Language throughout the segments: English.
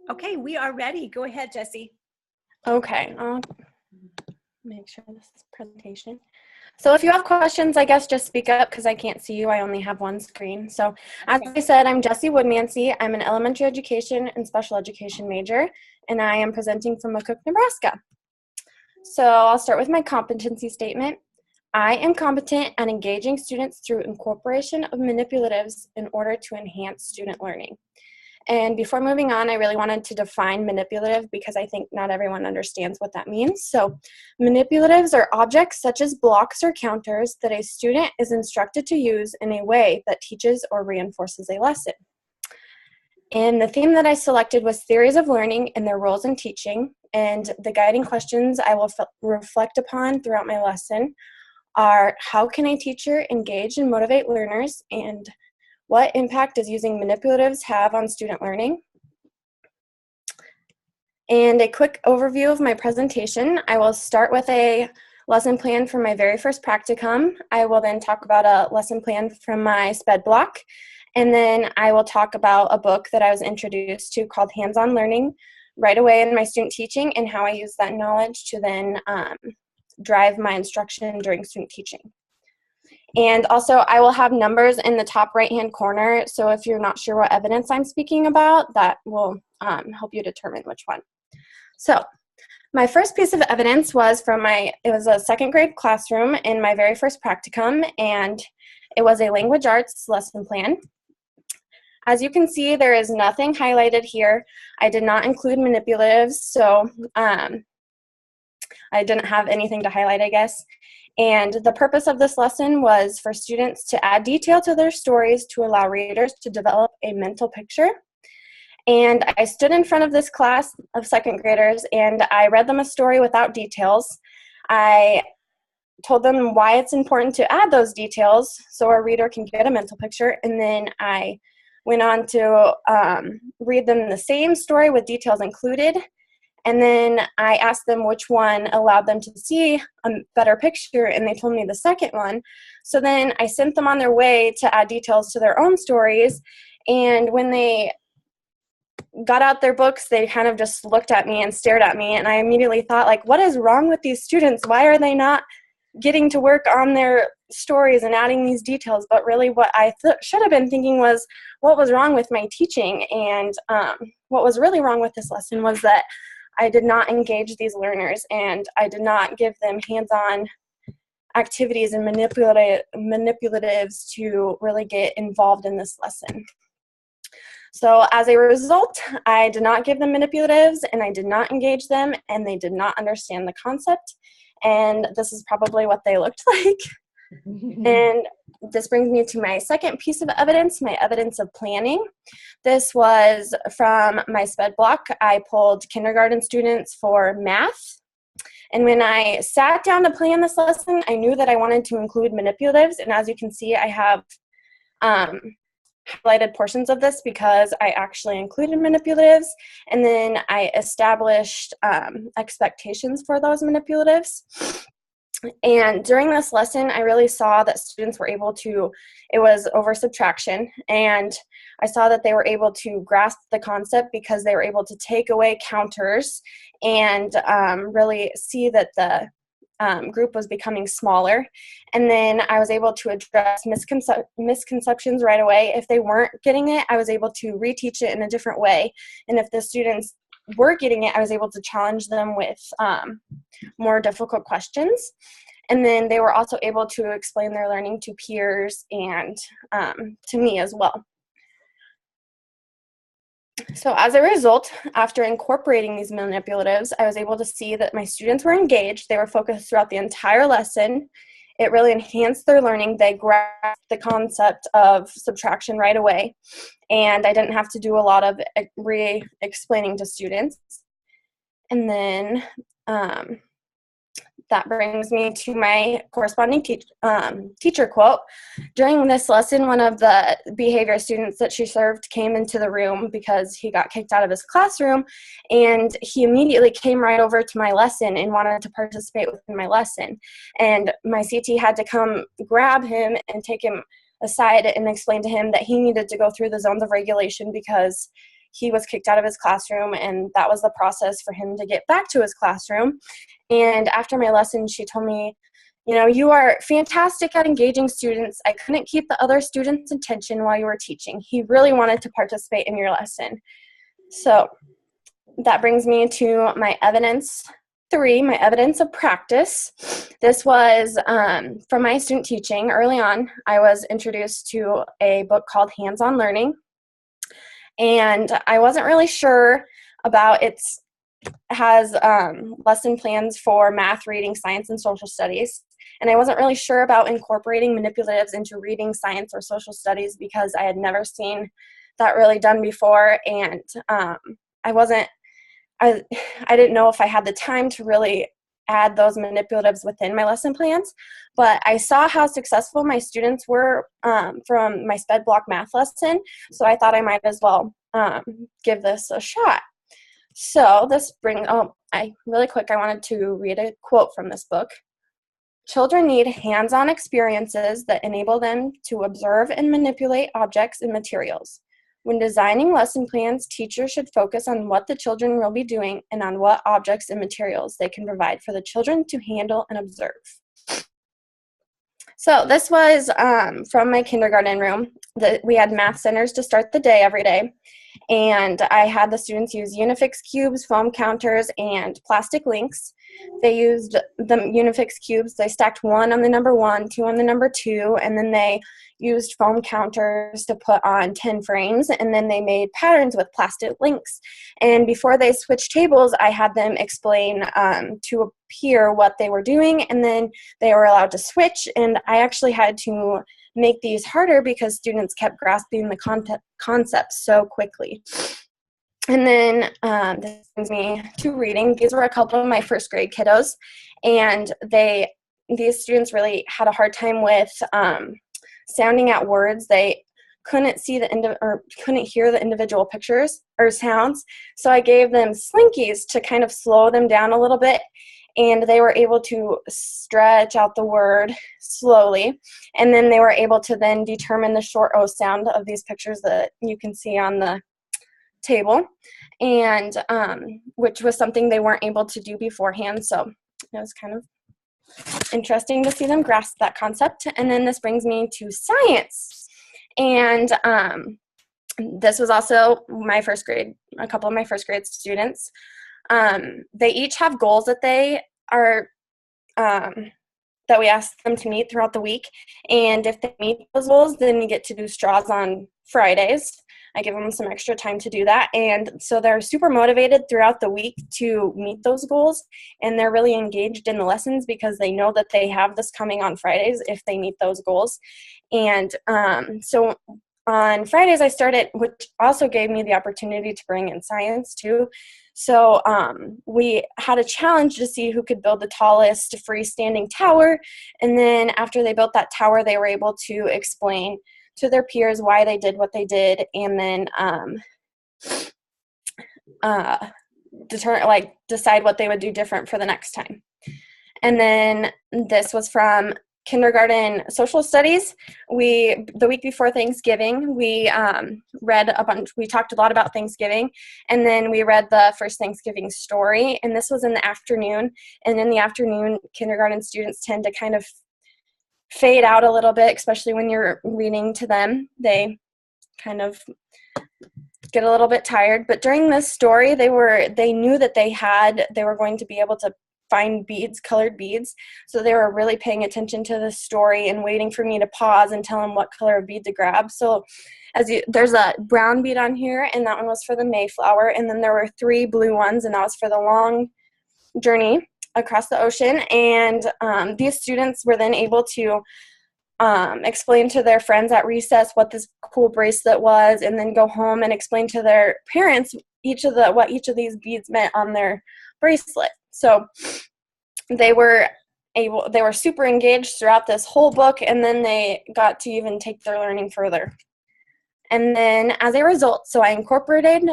Okay, we are ready. Go ahead, Jessie. Okay, I'll make sure this is presentation. So if you have questions, I guess just speak up because I can't see you. I only have one screen. So as I said, I'm Jessie Woodmancy. I'm an elementary education and special education major, and I am presenting from McCook, Nebraska. So I'll start with my competency statement. I am competent at engaging students through incorporation of manipulatives in order to enhance student learning. And before moving on, I really wanted to define manipulative because I think not everyone understands what that means. So manipulatives are objects such as blocks or counters that a student is instructed to use in a way that teaches or reinforces a lesson. And the theme that I selected was theories of learning and their roles in teaching. And the guiding questions I will reflect upon throughout my lesson are: how can a teacher engage and motivate learners, and what impact does using manipulatives have on student learning? And a quick overview of my presentation. I will start with a lesson plan for my very first practicum. I will then talk about a lesson plan from my SPED block. And then I will talk about a book that I was introduced to called Hands-On Learning right away in my student teaching, and how I use that knowledge to then drive my instruction during student teaching. And also, I will have numbers in the top right-hand corner, so if you're not sure what evidence I'm speaking about, that will help you determine which one. So, my first piece of evidence was from it was a second grade classroom in my very first practicum, and it was a language arts lesson plan. As you can see, there is nothing highlighted here. I did not include manipulatives, so I didn't have anything to highlight, I guess. And the purpose of this lesson was for students to add detail to their stories to allow readers to develop a mental picture. And I stood in front of this class of second graders and I read them a story without details. I told them why it's important to add those details so a reader can get a mental picture, and then I went on to read them the same story with details included. And then I asked them which one allowed them to see a better picture, and they told me the second one. So then I sent them on their way to add details to their own stories, and when they got out their books, they kind of just looked at me and stared at me, and I immediately thought, like, what is wrong with these students? Why are they not getting to work on their stories and adding these details? But really what I should have been thinking was, what was wrong with my teaching? And what was really wrong with this lesson was that I did not engage these learners, and I did not give them hands-on activities and manipulatives to really get involved in this lesson. So as a result, I did not give them manipulatives, and I did not engage them, and they did not understand the concept. And this is probably what they looked like. And this brings me to my second piece of evidence, my evidence of planning. This was from my SPED block. I pulled kindergarten students for math. And when I sat down to plan this lesson, I knew that I wanted to include manipulatives. And as you can see, I have highlighted portions of this because I actually included manipulatives. And then I established expectations for those manipulatives. And during this lesson, I really saw that students were able to, it was over subtraction, and I saw that they were able to grasp the concept because they were able to take away counters and really see that the group was becoming smaller. And then I was able to address misconceptions right away. If they weren't getting it, I was able to reteach it in a different way. And if the students were getting it, I was able to challenge them with more difficult questions. And then they were also able to explain their learning to peers and to me as well. So as a result, after incorporating these manipulatives, I was able to see that my students were engaged. They were focused throughout the entire lesson. It really enhanced their learning. They grasped the concept of subtraction right away, and I didn't have to do a lot of re-explaining to students. And then that brings me to my corresponding teacher quote. During this lesson, one of the behavior students that she served came into the room because he got kicked out of his classroom, and he immediately came right over to my lesson and wanted to participate within my lesson. And my CT had to come grab him and take him aside and explain to him that he needed to go through the zones of regulation because he was kicked out of his classroom, and that was the process for him to get back to his classroom. And after my lesson, she told me, you are fantastic at engaging students. I couldn't keep the other students' attention while you were teaching. He really wanted to participate in your lesson. So that brings me to my evidence 3, my evidence of practice. This was from my student teaching. Early on, I was introduced to a book called Hands-On Learning, and I wasn't really sure about has lesson plans for math, reading, science, and social studies. And I wasn't really sure about incorporating manipulatives into reading, science, or social studies because I had never seen that really done before, and I didn't know if I had the time to really add those manipulatives within my lesson plans, but I saw how successful my students were from my sped block math lesson, so I thought I might as well give this a shot. So really quick, I wanted to read a quote from this book. Children need hands-on experiences that enable them to observe and manipulate objects and materials. When designing lesson plans, teachers should focus on what the children will be doing and on what objects and materials they can provide for the children to handle and observe. So this was from my kindergarten room. We had math centers to start the day every day, and I had the students use Unifix cubes, foam counters, and plastic links. They used the Unifix cubes. They stacked 1 on the number 1, 2 on the number 2, and then they used foam counters to put on 10 frames, and then they made patterns with plastic links. And before they switched tables, I had them explain to a peer what they were doing, and then they were allowed to switch, and I actually had to make these harder because students kept grasping the concept so quickly. And then this brings me to reading. These were a couple of my first grade kiddos, and these students really had a hard time with sounding out words. They couldn't see couldn't hear the individual pictures or sounds, so I gave them slinkies to kind of slow them down a little bit, and they were able to stretch out the word slowly, and then they were able to then determine the short O sound of these pictures that you can see on the table, and which was something they weren't able to do beforehand, so it was kind of interesting to see them grasp that concept. And then this brings me to science, and this was also a couple of my first grade students. They each have goals that they are that we ask them to meet throughout the week, and if they meet those goals, then you get to do straws on Fridays. I give them some extra time to do that, and so they're super motivated throughout the week to meet those goals, and they're really engaged in the lessons because they know that they have this coming on Fridays if they meet those goals. And so on Fridays I started, which also gave me the opportunity to bring in science too. So we had a challenge to see who could build the tallest freestanding tower, and then after they built that tower, they were able to explain to their peers why they did what they did, and then decide what they would do different for the next time. And then this was from kindergarten social studies. The week before Thanksgiving, we read a bunch. We talked a lot about Thanksgiving, and then we read the first Thanksgiving story, and this was in the afternoon. And in the afternoon, kindergarten students tend to kind of fade out a little bit, especially when you're reading to them. They kind of get a little bit tired. But during this story, they knew that they were going to be able to find beads, colored beads. So they were really paying attention to the story and waiting for me to pause and tell them what color of bead to grab. So there's a brown bead on here, and that one was for the Mayflower. And then there were 3 blue ones, and that was for the long journey across the ocean. And these students were then able to explain to their friends at recess what this cool bracelet was, and then go home and explain to their parents what each of these beads meant on their bracelet. So they were super engaged throughout this whole book, and then they got to even take their learning further. And then as a result, so I incorporated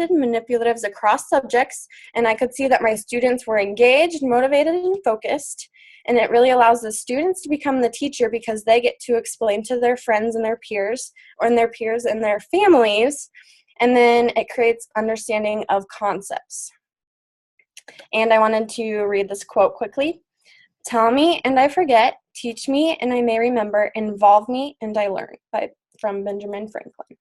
manipulatives across subjects, and I could see that my students were engaged, motivated, and focused. And it really allows the students to become the teacher because they get to explain to their friends and their peers, and their families And then it creates understanding of concepts. And I wanted to read this quote quickly. Tell me and I forget, teach me and I may remember, involve me and I learn, from Benjamin Franklin.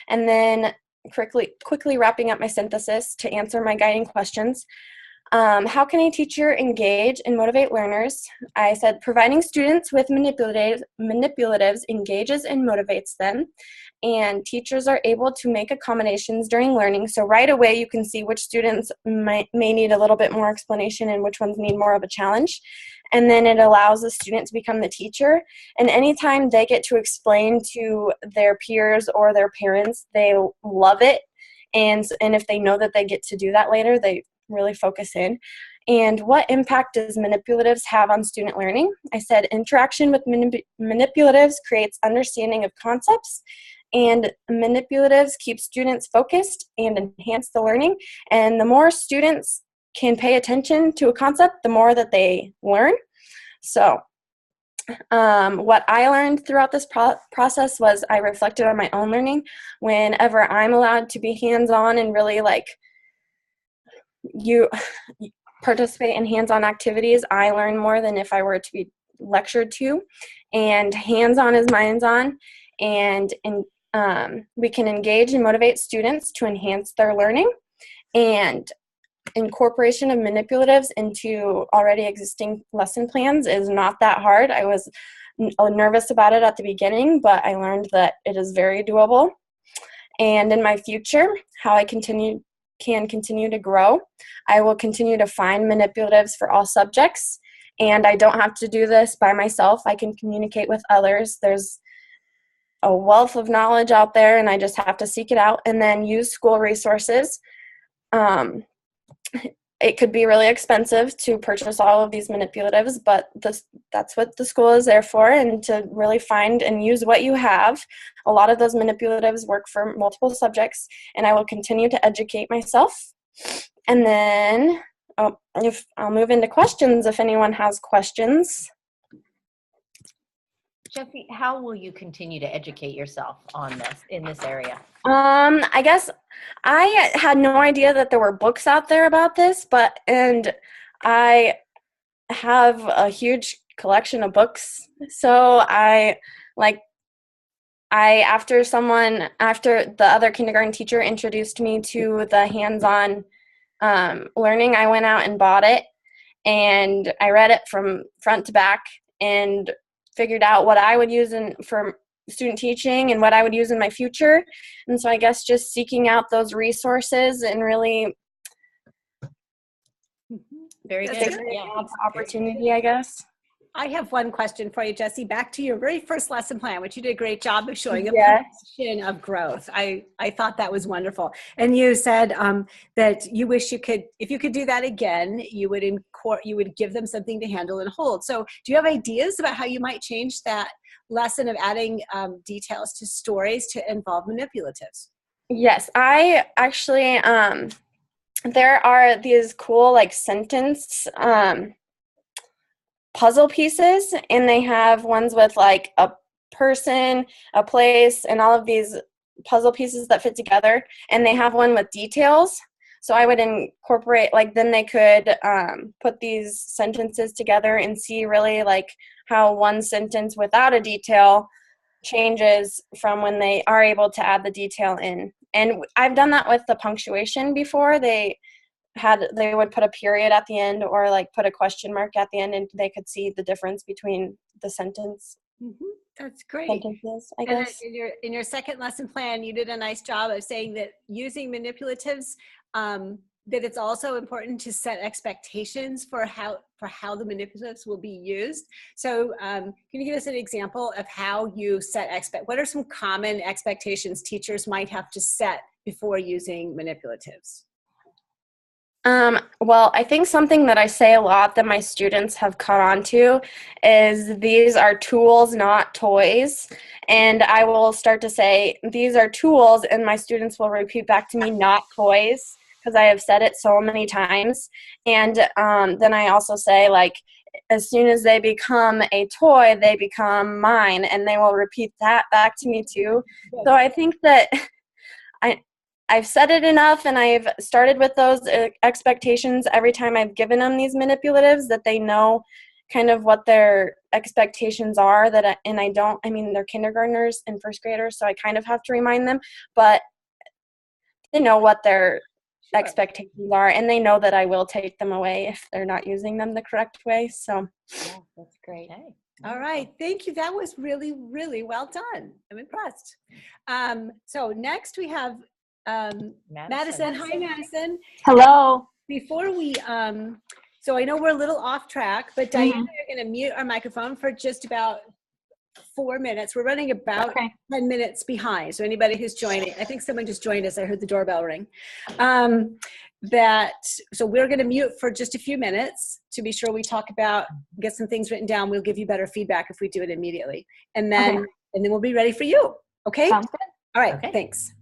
And then quickly wrapping up my synthesis to answer my guiding questions. How can a teacher engage and motivate learners? I said providing students with manipulatives engages and motivates them, and teachers are able to make accommodations during learning. So right away you can see which students may need a little bit more explanation and which ones need more of a challenge. And then it allows the student to become the teacher. And anytime they get to explain to their peers or their parents, they love it. And if they know that they get to do that later, they really focus in. And what impact does manipulatives have on student learning? I said interaction with manipulatives creates understanding of concepts, and manipulatives keep students focused and enhance the learning. And the more students can pay attention to a concept, the more that they learn. So what I learned throughout this process was I reflected on my own learning. Whenever I'm allowed to be hands-on and really you participate in hands-on activities, I learn more than if I were to be lectured to. And hands-on is minds-on, and we can engage and motivate students to enhance their learning. And incorporation of manipulatives into already existing lesson plans is not that hard. I was nervous about it at the beginning, but I learned that it is very doable. And in my future, how I can continue to grow, I will continue to find manipulatives for all subjects, and I don't have to do this by myself. I can communicate with others. There's a wealth of knowledge out there, and I just have to seek it out and then use school resources. It could be really expensive to purchase all of these manipulatives, but that's what the school is there for, and to really find and use what you have. A lot of those manipulatives work for multiple subjects, and I will continue to educate myself. And then if I'll move into questions if anyone has questions. Jessie, how will you continue to educate yourself in this area? I guess I had no idea that there were books out there about this, and I have a huge collection of books. So after the other kindergarten teacher introduced me to the hands-on learning, I went out and bought it, and I read it from front to back and figured out what I would use for student teaching and what I would use in my future. And so I guess just seeking out those resources and really very good. Yeah. Opportunity, I guess. I have one question for you, Jessie. Back to your very first lesson plan, which you did a great job of showing a progression of growth. I thought that was wonderful. And you said that you wish you could, if you could do that again, you would give them something to handle and hold. So do you have ideas about how you might change that lesson of adding details to stories to involve manipulatives? Yes, I actually, there are these cool sentence puzzle pieces, and they have ones with a person, a place, and all of these puzzle pieces that fit together, and they have one with details. So I would incorporate, then they could put these sentences together and see really how one sentence without a detail changes from when they are able to add the detail in. And I've done that with the punctuation before. They would put a period at the end, or put a question mark at the end, and they could see the difference between the sentence. Mm-hmm. That's great. Sentences, I guess. In your second lesson plan, you did a nice job of saying that using manipulatives, that it's also important to set expectations for how the manipulatives will be used. So can you give us an example of how you what are some common expectations teachers might have to set before using manipulatives? Well, I think something that I say a lot that my students have caught on to is these are tools, not toys. And I will start to say, these are tools, and my students will repeat back to me, not toys, because I have said it so many times. And then I also say, as soon as they become a toy, they become mine, and they will repeat that back to me too. So I think that I've said it enough, and I've started with those expectations every time I've given them these manipulatives, that they know kind of what their expectations are. They're kindergartners and first graders, so I kind of have to remind them, but they know what their expectations are, and they know that I will take them away if they're not using them the correct way. So yeah, that's great. Okay. All right, thank you. That was really, really well done. I'm impressed. So next we have Madison. Hi, Madison. Hello. Before we, so I know we're a little off track, but Diana, you're going to mute our microphone for just about 4 minutes. We're running about 10 minutes behind. So anybody who's joining, I think someone just joined us. I heard the doorbell ring. So we're going to mute for just a few minutes to be sure we talk about, get some things written down. We'll give you better feedback if we do it immediately. And then we'll be ready for you. Okay. Sounds good. All right. Okay. Thanks.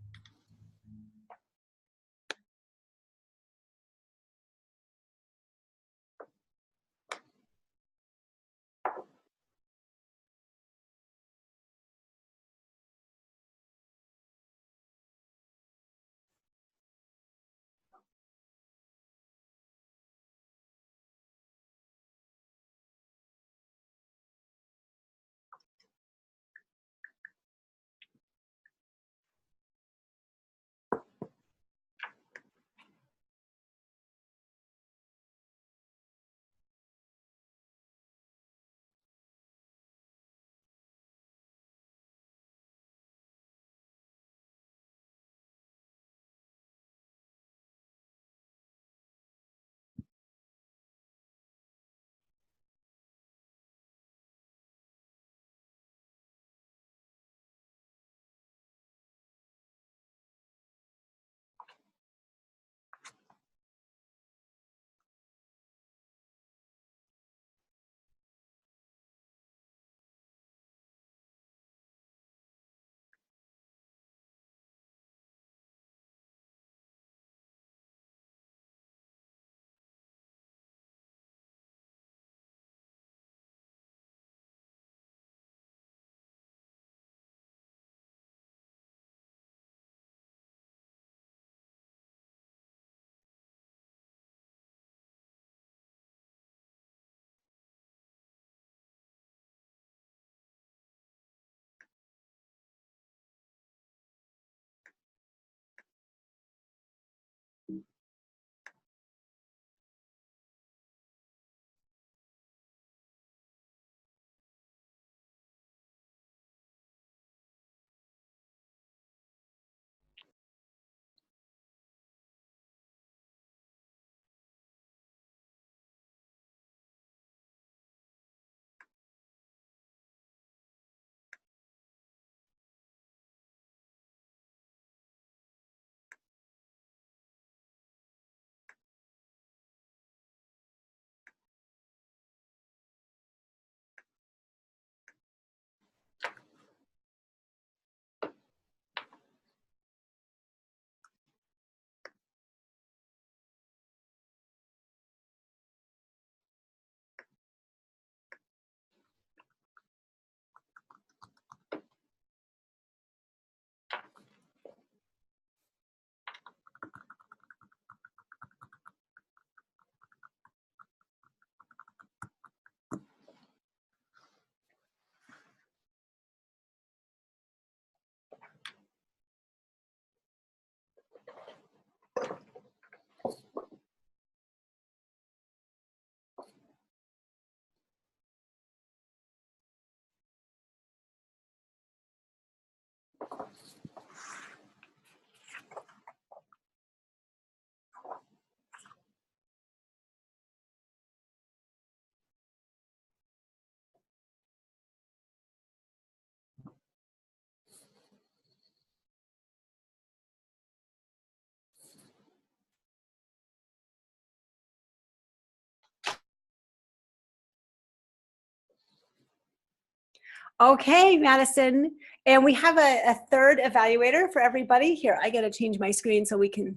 Okay, Madison. And we have a third evaluator for everybody. Here, I got to change my screen so we can,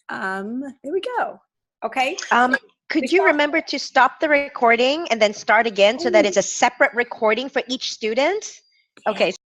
there we go. Okay. Could you remember to stop the recording and then start again so that it's a separate recording for each student? Okay.